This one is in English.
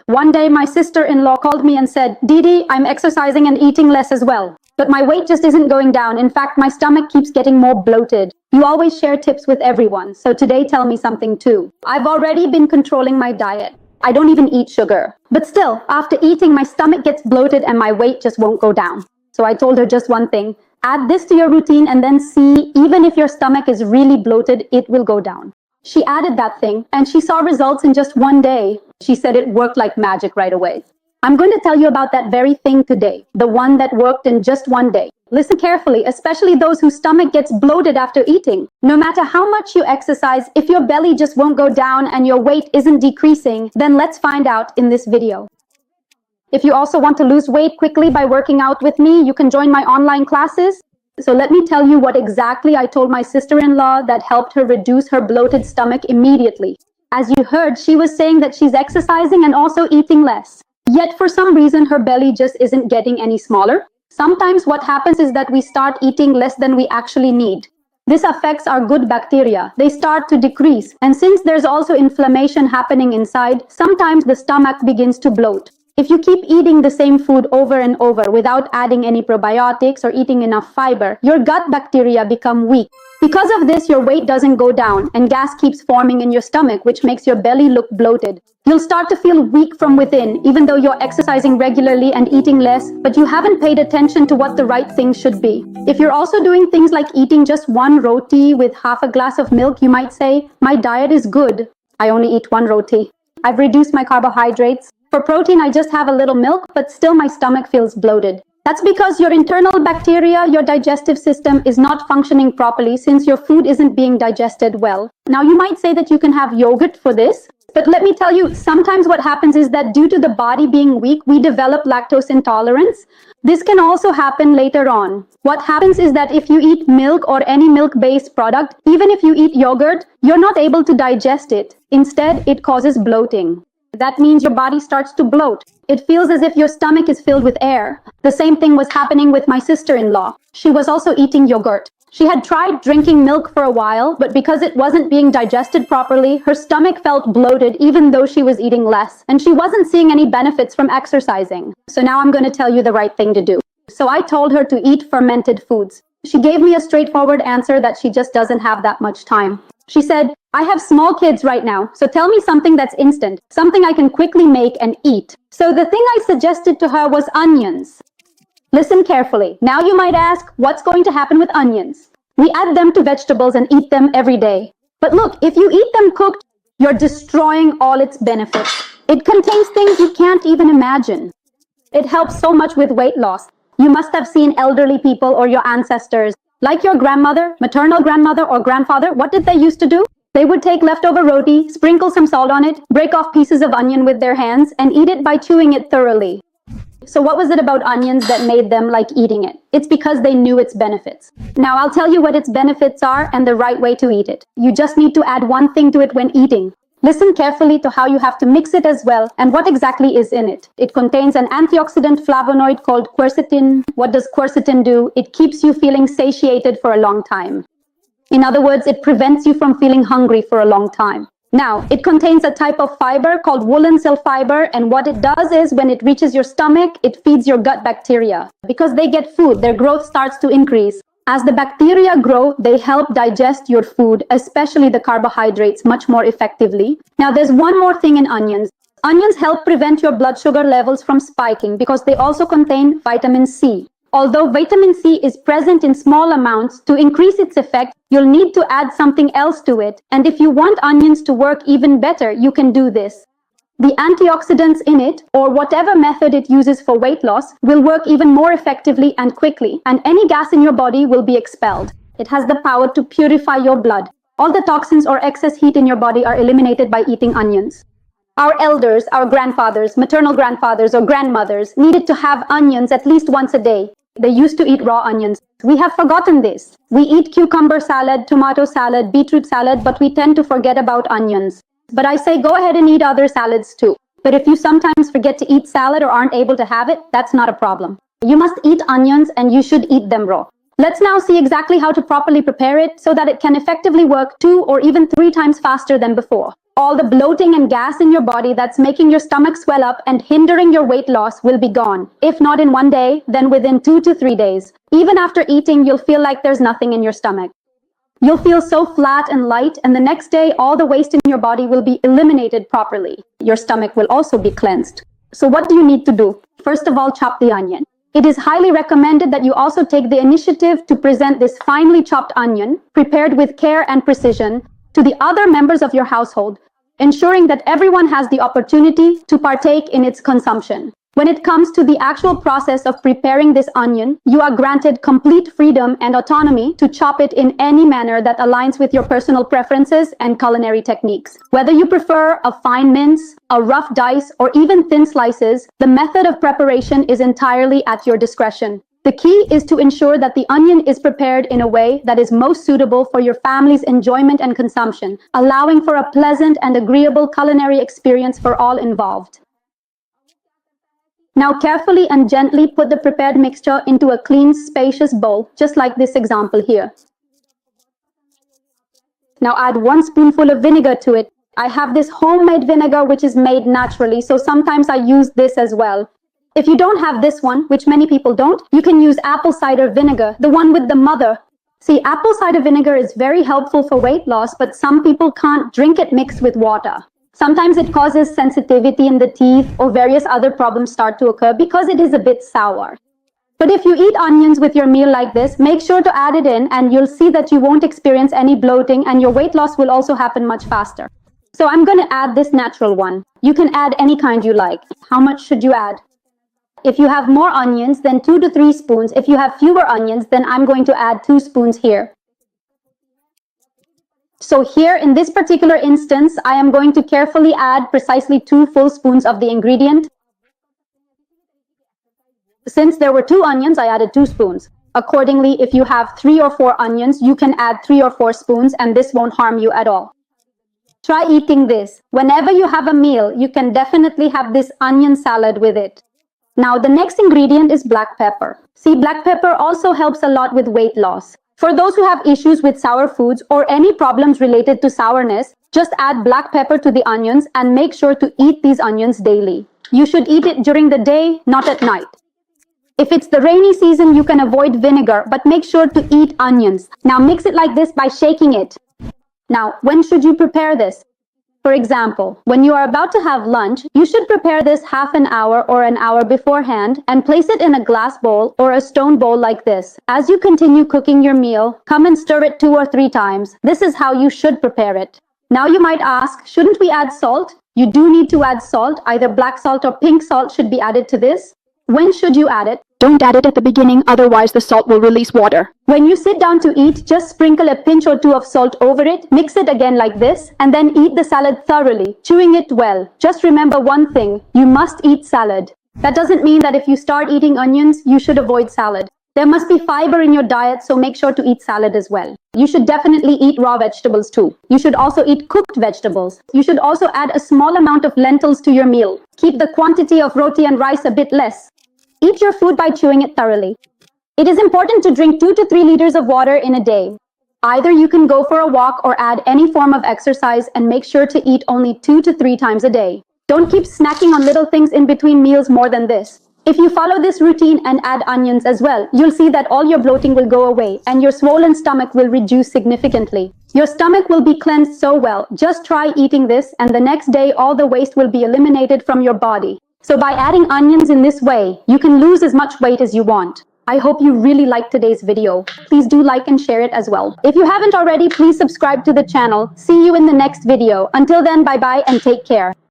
One day, my sister-in-law called me and said, Didi, I'm exercising and eating less as well. But my weight just isn't going down. In fact, my stomach keeps getting more bloated. You always share tips with everyone, so today tell me something too. I've already been controlling my diet. I don't even eat sugar. But still, after eating, my stomach gets bloated and my weight just won't go down. So I told her just one thing. Add this to your routine and then see, even if your stomach is really bloated, it will go down. She added that thing and she saw results in just one day. She said it worked like magic right away. I'm going to tell you about that very thing today, the one that worked in just one day. Listen carefully, especially those whose stomach gets bloated after eating. No matter how much you exercise, if your belly just won't go down and your weight isn't decreasing, then let's find out in this video. If you also want to lose weight quickly by working out with me, you can join my online classes. So let me tell you what exactly I told my sister-in-law that helped her reduce her bloated stomach immediately. As you heard, she was saying that she's exercising and also eating less. Yet for some reason, her belly just isn't getting any smaller. Sometimes what happens is that we start eating less than we actually need. This affects our good bacteria. They start to decrease. And since there's also inflammation happening inside, sometimes the stomach begins to bloat. If you keep eating the same food over and over without adding any probiotics or eating enough fiber, your gut bacteria become weak. Because of this, your weight doesn't go down and gas keeps forming in your stomach, which makes your belly look bloated. You'll start to feel weak from within, even though you're exercising regularly and eating less, but you haven't paid attention to what the right thing should be. If you're also doing things like eating just one roti with half a glass of milk, you might say, my diet is good. I only eat one roti. I've reduced my carbohydrates. For protein, I just have a little milk, but still my stomach feels bloated. That's because your internal bacteria, your digestive system is not functioning properly since your food isn't being digested well. Now you might say that you can have yogurt for this, but let me tell you, sometimes what happens is that due to the body being weak, we develop lactose intolerance. This can also happen later on. What happens is that if you eat milk or any milk-based product, even if you eat yogurt, you're not able to digest it. Instead, it causes bloating. That means your body starts to bloat. It feels as if your stomach is filled with air. The same thing was happening with my sister-in-law. She was also eating yogurt. She had tried drinking milk for a while, but because it wasn't being digested properly, her stomach felt bloated even though she was eating less, and she wasn't seeing any benefits from exercising. So now I'm going to tell you the right thing to do. So I told her to eat fermented foods. She gave me a straightforward answer that she just doesn't have that much time. She said, I have small kids right now, so tell me something that's instant, something I can quickly make and eat. So the thing I suggested to her was onions. Listen carefully. Now you might ask, what's going to happen with onions? We add them to vegetables and eat them every day. But look, if you eat them cooked, you're destroying all its benefits. It contains things you can't even imagine. It helps so much with weight loss. You must have seen elderly people or your ancestors, like your grandmother, maternal grandmother, or grandfather. What did they used to do? They would take leftover roti, sprinkle some salt on it, break off pieces of onion with their hands, and eat it by chewing it thoroughly. So what was it about onions that made them like eating it? It's because they knew its benefits. Now I'll tell you what its benefits are and the right way to eat it. You just need to add one thing to it when eating. Listen carefully to how you have to mix it as well and what exactly is in it. It contains an antioxidant flavonoid called quercetin. What does quercetin do? It keeps you feeling satiated for a long time. In other words, it prevents you from feeling hungry for a long time. Now, it contains a type of fiber called woolen cell fiber, and what it does is when it reaches your stomach, it feeds your gut bacteria. Because they get food, their growth starts to increase. As the bacteria grow, they help digest your food, especially the carbohydrates, much more effectively. Now, there's one more thing in onions. Onions help prevent your blood sugar levels from spiking because they also contain vitamin C. Although vitamin C is present in small amounts, to increase its effect, you'll need to add something else to it. And if you want onions to work even better, you can do this. The antioxidants in it, or whatever method it uses for weight loss, will work even more effectively and quickly, and any gas in your body will be expelled. It has the power to purify your blood. All the toxins or excess heat in your body are eliminated by eating onions. Our elders, our grandfathers, maternal grandfathers, or grandmothers needed to have onions at least once a day. They used to eat raw onions. We have forgotten this. We eat cucumber salad, tomato salad, beetroot salad, but we tend to forget about onions. But I say go ahead and eat other salads too. But if you sometimes forget to eat salad or aren't able to have it, that's not a problem. You must eat onions and you should eat them raw. Let's now see exactly how to properly prepare it so that it can effectively work 2 or even 3 times faster than before. all the bloating and gas in your body that's making your stomach swell up and hindering your weight loss will be gone. If not in one day, then within 2 to 3 days. Even after eating, you'll feel like there's nothing in your stomach. You'll feel so flat and light, and the next day, all the waste in your body will be eliminated properly. Your stomach will also be cleansed. So what do you need to do? First of all, chop the onion. It is highly recommended that you also take the initiative to present this finely chopped onion, prepared with care and precision, to the other members of your household, ensuring that everyone has the opportunity to partake in its consumption. When it comes to the actual process of preparing this onion, you are granted complete freedom and autonomy to chop it in any manner that aligns with your personal preferences and culinary techniques. Whether you prefer a fine mince, a rough dice, or even thin slices, the method of preparation is entirely at your discretion. The key is to ensure that the onion is prepared in a way that is most suitable for your family's enjoyment and consumption, allowing for a pleasant and agreeable culinary experience for all involved. Now carefully and gently put the prepared mixture into a clean, spacious bowl, just like this example here. Now add 1 spoonful of vinegar to it. I have this homemade vinegar which is made naturally, so sometimes I use this as well. If you don't have this one, which many people don't, you can use apple cider vinegar, the one with the mother. See, apple cider vinegar is very helpful for weight loss, but some people can't drink it mixed with water. Sometimes it causes sensitivity in the teeth or various other problems start to occur because it is a bit sour. But if you eat onions with your meal like this, make sure to add it in and you'll see that you won't experience any bloating and your weight loss will also happen much faster. So I'm going to add this natural one. You can add any kind you like. How much should you add? If you have more onions, then 2 to 3 spoons. If you have fewer onions, then I'm going to add 2 spoons here. So here in this particular instance, I am going to carefully add precisely 2 full spoons of the ingredient. Since there were 2 onions, I added 2 spoons. Accordingly, if you have 3 or 4 onions, you can add 3 or 4 spoons and this won't harm you at all. Try eating this. Whenever you have a meal, you can definitely have this onion salad with it. Now the next ingredient is black pepper. See, black pepper also helps a lot with weight loss. For those who have issues with sour foods or any problems related to sourness, just add black pepper to the onions and make sure to eat these onions daily. You should eat it during the day, not at night. If it's the rainy season, you can avoid vinegar, but make sure to eat onions. Now mix it like this by shaking it. Now, when should you prepare this? For example, when you are about to have lunch, you should prepare this half an hour or an hour beforehand and place it in a glass bowl or a stone bowl like this. As you continue cooking your meal, come and stir it 2 or 3 times. This is how you should prepare it. Now you might ask, shouldn't we add salt? You do need to add salt. Either black salt or pink salt should be added to this. When should you add it? Don't add it at the beginning, otherwise the salt will release water. When you sit down to eat, just sprinkle a pinch or 2 of salt over it, mix it again like this, and then eat the salad thoroughly, chewing it well. Just remember one thing, you must eat salad. That doesn't mean that if you start eating onions, you should avoid salad. There must be fiber in your diet, so make sure to eat salad as well. You should definitely eat raw vegetables too. You should also eat cooked vegetables. You should also add a small amount of lentils to your meal. Keep the quantity of roti and rice a bit less. Eat your food by chewing it thoroughly. It is important to drink 2 to 3 liters of water in a day. Either you can go for a walk or add any form of exercise and make sure to eat only 2 to 3 times a day. Don't keep snacking on little things in between meals more than this. If you follow this routine and add onions as well, you'll see that all your bloating will go away and your swollen stomach will reduce significantly. Your stomach will be cleansed so well. Just try eating this and the next day all the waste will be eliminated from your body. So by adding onions in this way, you can lose as much weight as you want. I hope you really liked today's video. Please do like and share it as well. If you haven't already, please subscribe to the channel. See you in the next video. Until then, bye-bye and take care.